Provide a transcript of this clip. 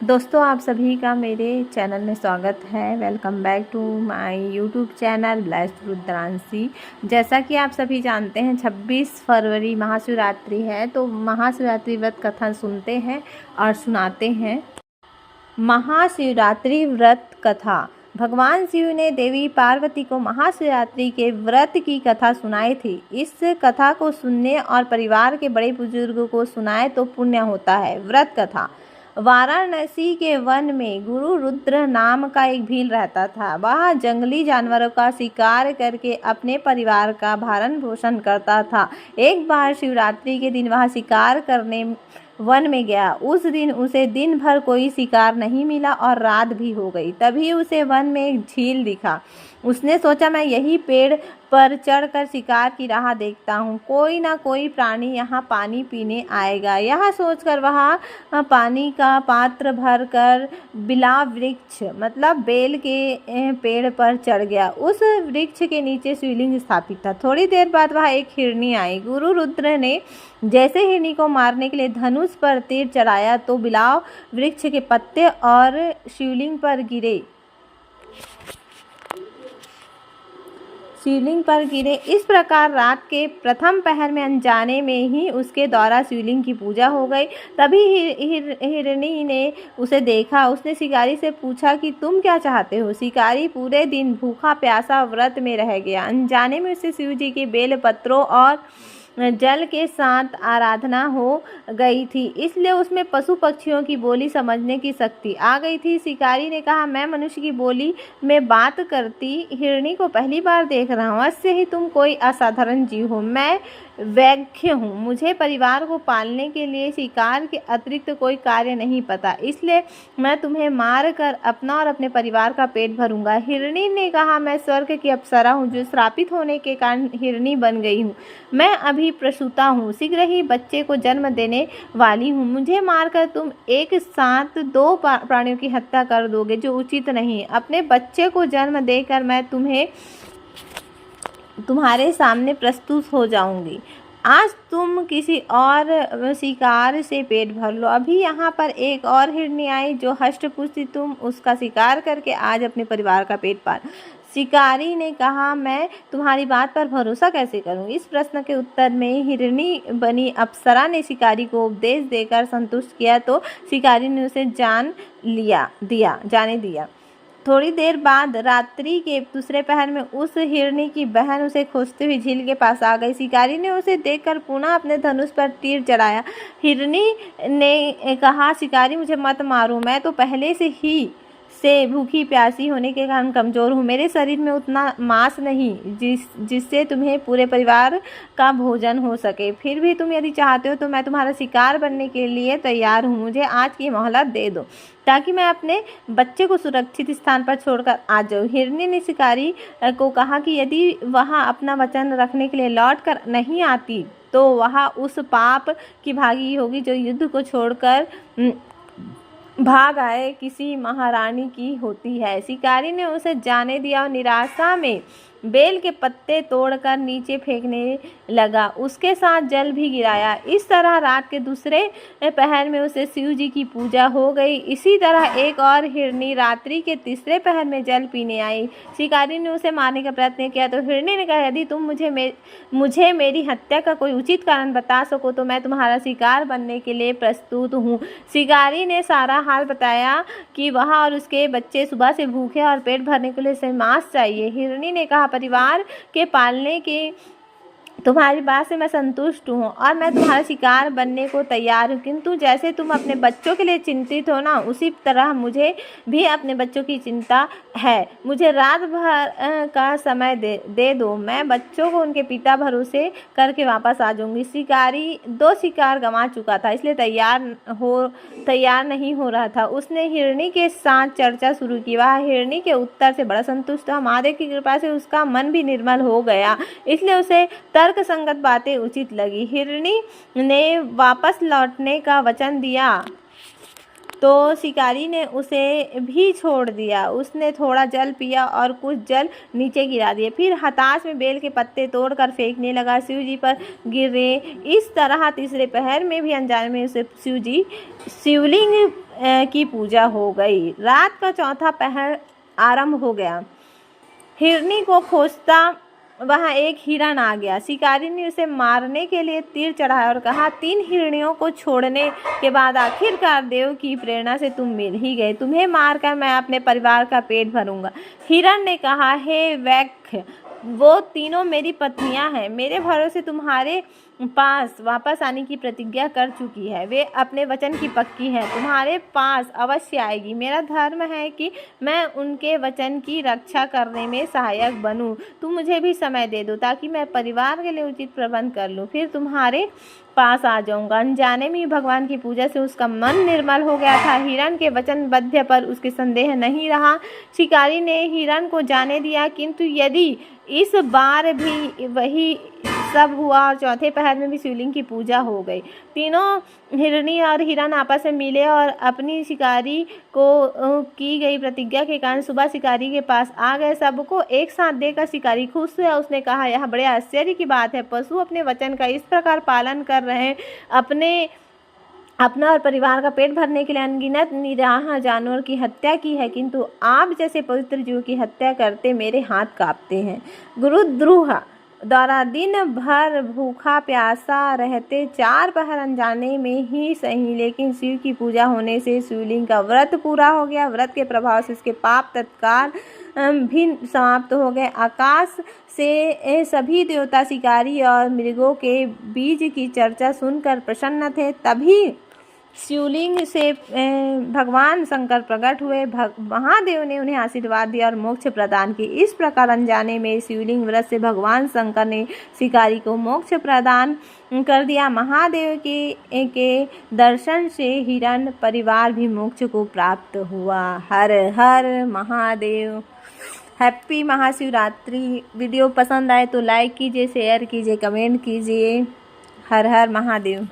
दोस्तों, आप सभी का मेरे चैनल में स्वागत है। Welcome back to my YouTube channel blessed Rudranshi. जैसा कि आप सभी जानते हैं 26 फरवरी महाशिवरात्रि है, तो महाशिवरात्रि व्रत कथा सुनते हैं और सुनाते हैं। महाशिवरात्रि व्रत कथा। भगवान शिव ने देवी पार्वती को महाशिवरात्रि के व्रत की कथा सुनाई थी। इस कथा को सुनने और परिवार के बड़े बुजुर्गों को सुनाए तो पुण्य होता है। व्रत कथा। वाराणसी के वन में गुरु रुद्र नाम का एक भील रहता था। वह जंगली जानवरों का शिकार करके अपने परिवार का भरण पोषण करता था। एक बार शिवरात्रि के दिन वह शिकार करने वन में गया। उस दिन उसे दिन भर कोई शिकार नहीं मिला और रात भी हो गई। तभी उसे वन में एक झील दिखा। उसने सोचा, मैं यही पेड़ पर चढ़कर शिकार की राह देखता हूँ, कोई ना कोई प्राणी यहाँ पानी पीने आएगा। यह सोचकर वह पानी का पात्र भरकर बिलाव वृक्ष मतलब बेल के पेड़ पर चढ़ गया। उस वृक्ष के नीचे शिवलिंग स्थापित था। थोड़ी देर बाद वह एक हिरनी आई। गुरु रुद्र ने जैसे हिरनी को मारने के लिए धनुष पर तीर चढ़ाया तो बिलाव वृक्ष के पत्ते और शिवलिंग पर गिरे। इस प्रकार रात के प्रथम पहर में अनजाने में ही उसके द्वारा शिवलिंग की पूजा हो गई। तभी हिरनी ने उसे देखा। उसने शिकारी से पूछा कि तुम क्या चाहते हो। शिकारी पूरे दिन भूखा प्यासा व्रत में रह गया। अनजाने में उसे शिव जी के बेल पत्रों और जल के साथ आराधना हो गई थी, इसलिए उसमें पशु पक्षियों की बोली समझने की शक्ति आ गई थी। शिकारी ने कहा, मैं मनुष्य की बोली में बात करती हिरनी को पहली बार देख रहा हूँ। अवश्य ही तुम कोई असाधारण जीव हो। मैं वैश्य हूँ। मुझे परिवार को पालने के लिए शिकार के अतिरिक्त कोई कार्य नहीं पता, इसलिए मैं तुम्हें मार कर अपना और अपने परिवार का पेट भरूंगा। हिरनी ने कहा, मैं स्वर्ग की अप्सरा हूँ जो श्रापित होने के कारण हिरनी बन गई हूँ। मैं अभी प्रसूता हूँ, शीघ्र ही बच्चे को जन्म देने वाली हूँ। मुझे मारकर तुम एक साथ दो प्राणियों की हत्या कर दोगे, जो उचित नहीं। अपने बच्चे को जन्म देकर मैं तुम्हारे सामने प्रस्तुत हो जाऊंगी। आज तुम किसी और शिकार से पेट भर लो। अभी यहाँ पर एक और हिरनी आई जो हष्टपुष्ट थी। तुम उसका शिकार करके आज अपने परिवार का पेट पाल। शिकारी ने कहा, मैं तुम्हारी बात पर भरोसा कैसे करूं? इस प्रश्न के उत्तर में हिरनी बनी अप्सरा ने शिकारी को उपदेश देकर संतुष्ट किया तो शिकारी ने उसे जाने दिया। थोड़ी देर बाद रात्रि के दूसरे पहर में उस हिरनी की बहन उसे खोजते हुए झील के पास आ गई। शिकारी ने उसे देखकर पुनः अपने धनुष पर तीर चढ़ाया। हिरनी ने कहा, शिकारी मुझे मत मारो, मैं तो पहले से भूखी प्यासी होने के कारण कमज़ोर हूँ। मेरे शरीर में उतना मांस नहीं जिससे तुम्हें पूरे परिवार का भोजन हो सके। फिर भी तुम यदि चाहते हो तो मैं तुम्हारा शिकार बनने के लिए तैयार हूँ। मुझे आज की मोहलत दे दो ताकि मैं अपने बच्चे को सुरक्षित स्थान पर छोड़कर आ जाऊँ। हिरनी ने शिकारी को कहा कि यदि वह अपना वचन रखने के लिए लौट कर नहीं आती तो वह उस पाप की भागी होगी जो युद्ध को छोड़कर भाग आए किसी महारानी की होती है। शिकारी ने उसे जाने दिया और निराशा में बेल के पत्ते तोड़कर नीचे फेंकने लगा। उसके साथ जल भी गिराया। इस तरह रात के दूसरे पहर में उसे शिव जी की पूजा हो गई। इसी तरह एक और हिरनी रात्रि के तीसरे पहर में जल पीने आई। शिकारी ने उसे मारने का प्रयत्न किया तो हिरनी ने कहा, यदि तुम मुझे मेरी हत्या का कोई उचित कारण बता सको तो मैं तुम्हारा शिकार बनने के लिए प्रस्तुत हूँ। शिकारी ने सारा हाल बताया कि वह और उसके बच्चे सुबह से भूखे और पेट भरने के लिए मांस चाहिए। हिरनी ने कहा, परिवार के पालने के तुम्हारी बात से मैं संतुष्ट हूँ और मैं तुम्हारा शिकार बनने को तैयार हूँ, किंतु जैसे तुम अपने बच्चों के लिए चिंतित हो ना, उसी तरह मुझे भी अपने बच्चों की चिंता है। मुझे रात भर का समय दे दो। मैं बच्चों को उनके पिता भरोसे करके वापस आ जाऊंगी। शिकारी 2 शिकार गंवा चुका था, इसलिए तैयार नहीं हो रहा था। उसने हिरनी के साथ चर्चा शुरू की। वह हिरनी के उत्तर से बड़ा संतुष्ट था। महादेव की कृपा से उसका मन भी निर्मल हो गया, इसलिए उसे तर्क संगत बातें उचित लगी। हिरनी ने वापस लौटने का वचन दिया तो शिकारी ने उसे भी छोड़ दिया। उसने थोड़ा जल पिया और कुछ जल नीचे गिरा दिए। फिर हताश में बेल के पत्ते तोड़कर फेंकने लगा। शिव जी पर गिरे। इस तरह तीसरे पहर में भी अनजाने में उसे शिवलिंग की पूजा हो गई। रात का चौथा पहर आरंभ हो गया। हिरनी को खोजता वहाँ एक हिरण आ गया। शिकारी ने उसे मारने के लिए तीर चढ़ाया और कहा, 3 हिरणियों को छोड़ने के बाद आखिरकार देव की प्रेरणा से तुम मिल ही गए। तुम्हें मारकर मैं अपने परिवार का पेट भरूंगा। हिरण ने कहा, हे वैक्य, वो तीनों मेरी पत्नियां हैं। मेरे भरोसे तुम्हारे पास वापस आने की प्रतिज्ञा कर चुकी है। वे अपने वचन की पक्की है, तुम्हारे पास अवश्य आएगी। मेरा धर्म है कि मैं उनके वचन की रक्षा करने में सहायक बनूं। तुम मुझे भी समय दे दो ताकि मैं परिवार के लिए उचित प्रबंध कर लूं, फिर तुम्हारे पास आ जाऊंगा। अनजाने में भगवान की पूजा से उसका मन निर्मल हो गया था। हिरण के वचनबद्ध पर उसके संदेह नहीं रहा। शिकारी ने हिरण को जाने दिया, किंतु यदि इस बार भी वही सब हुआ और चौथे पहर में भी शिवलिंग की पूजा हो गई। तीनों हिरनी और हिरण आपस में मिले और अपनी शिकारी को की गई प्रतिज्ञा के कारण सुबह शिकारी के पास आ गए। सबको एक साथ देखकर शिकारी खुश हुआ। उसने कहा, यह बड़े आश्चर्य की बात है। पशु अपने वचन का इस प्रकार पालन कर रहे हैं। अपना और परिवार का पेट भरने के लिए अनगिनत निराह जानवर की हत्या की है, किंतु आप जैसे पवित्र जीव की हत्या करते मेरे हाथ कांपते हैं। गुरुद्रोह द्वारा दिन भर भूखा प्यासा रहते 4 पहर अनजाने में ही सही, लेकिन शिव की पूजा होने से शिवलिंग का व्रत पूरा हो गया। व्रत के प्रभाव से उसके पाप तत्काल भी समाप्त हो गए। आकाश से सभी देवता शिकारी और मृगों के बीज की चर्चा सुनकर प्रसन्न थे। तभी शिवलिंग से भगवान शंकर प्रकट हुए। महादेव ने उन्हें आशीर्वाद दिया और मोक्ष प्रदान की। इस प्रकार अनजाने में शिवलिंग व्रत से भगवान शंकर ने शिकारी को मोक्ष प्रदान कर दिया। महादेव के दर्शन से हिरण परिवार भी मोक्ष को प्राप्त हुआ। हर हर महादेव। हैप्पी महाशिवरात्रि। वीडियो पसंद आए तो लाइक कीजिए, शेयर कीजिए, कमेंट कीजिए। हर हर महादेव।